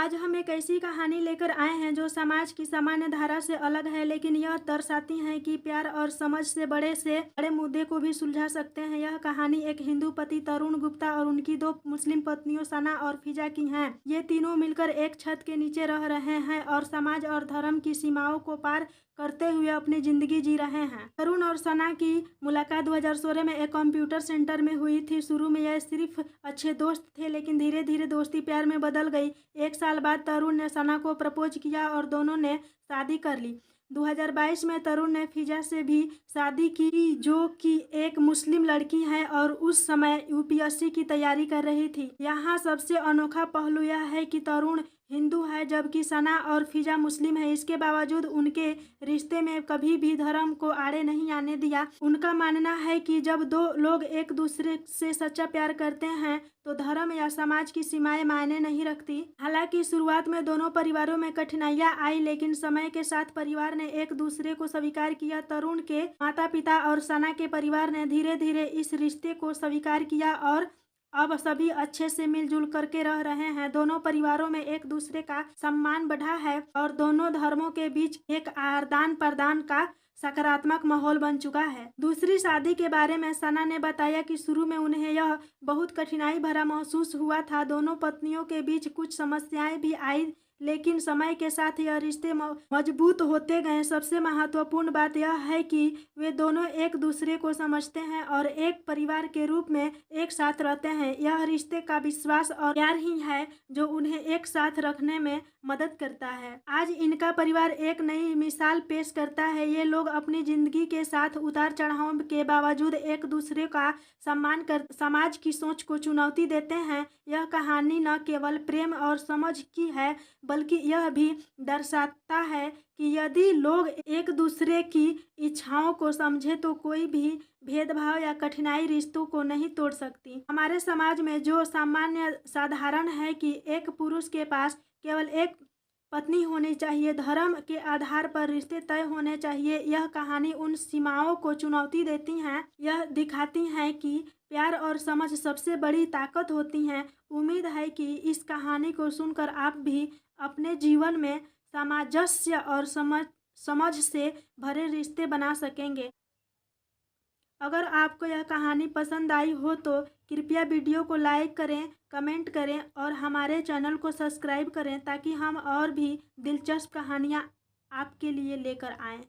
आज हम एक ऐसी कहानी लेकर आए हैं जो समाज की सामान्य धारा से अलग है, लेकिन यह दर्शाती है कि प्यार और समझ से बड़े मुद्दे को भी सुलझा सकते हैं। यह कहानी एक हिंदू पति तरुण गुप्ता और उनकी दो मुस्लिम पत्नियों सना और फिजा की है। ये तीनों मिलकर एक छत के नीचे रह रहे हैं और समाज और धर्म की सीमाओं को पार करते हुए अपनी जिंदगी जी रहे हैं। तरुण और सना की मुलाकात 2016 में एक कंप्यूटर सेंटर में हुई थी। शुरू में यह सिर्फ अच्छे दोस्त थे, लेकिन धीरे धीरे दोस्ती प्यार में बदल गई। 1 साल बाद तरुण ने सना को प्रपोज किया और दोनों ने शादी कर ली। 2022 में तरुण ने फिजा से भी शादी की, जो कि एक मुस्लिम लड़की है और उस समय यूपीएससी की तैयारी कर रही थी। यहाँ सबसे अनोखा पहलू यह है कि तरुण हिंदू है जबकि सना और फिजा मुस्लिम है। इसके बावजूद उनके रिश्ते में कभी भी धर्म को आड़े नहीं आने दिया। उनका मानना है कि जब दो लोग एक दूसरे से सच्चा प्यार करते हैं तो धर्म या समाज की सीमाएं मायने नहीं रखती। हालांकि शुरुआत में दोनों परिवारों में कठिनाइयां आई, लेकिन समय के साथ परिवार ने एक दूसरे को स्वीकार किया। तरुण के माता पिता और सना के परिवार ने धीरे धीरे इस रिश्ते को स्वीकार किया और अब सभी अच्छे से मिलजुल करके रह रहे हैं। दोनों परिवारों में एक दूसरे का सम्मान बढ़ा है और दोनों धर्मों के बीच एक आदान प्रदान का सकारात्मक माहौल बन चुका है। दूसरी शादी के बारे में सना ने बताया कि शुरू में उन्हें यह बहुत कठिनाई भरा महसूस हुआ था। दोनों पत्नियों के बीच कुछ समस्याएं भी आई, लेकिन समय के साथ यह रिश्ते मजबूत होते गए। सबसे महत्वपूर्ण बात यह है कि वे दोनों एक दूसरे को समझते हैं और एक परिवार के रूप में एक साथ रहते हैं। यह रिश्ते का विश्वास और प्यार ही है जो उन्हें एक साथ रखने में मदद करता है। आज इनका परिवार एक नई मिसाल पेश करता है। ये लोग अपनी जिंदगी के साथ उतार चढ़ाव के बावजूद एक दूसरे का सम्मान कर समाज की सोच को चुनौती देते हैं। यह कहानी न केवल प्रेम और समझ की है, बल्कि यह भी दर्शाता है कि यदि लोग एक दूसरे की इच्छाओं को समझे तो कोई भी भेदभाव या कठिनाई रिश्तों को नहीं तोड़ सकती। हमारे समाज में जो सामान्य साधारण है कि एक पुरुष के पास केवल एक पत्नी होनी चाहिए, धर्म के आधार पर रिश्ते तय होने चाहिए, यह कहानी उन सीमाओं को चुनौती देती हैं। यह दिखाती हैं कि प्यार और समझ सबसे बड़ी ताकत होती हैं। उम्मीद है कि इस कहानी को सुनकर आप भी अपने जीवन में सामंजस्य और समझ से भरे रिश्ते बना सकेंगे। अगर आपको यह कहानी पसंद आई हो तो कृपया वीडियो को लाइक करें, कमेंट करें और हमारे चैनल को सब्सक्राइब करें ताकि हम और भी दिलचस्प कहानियाँ आपके लिए लेकर आएं।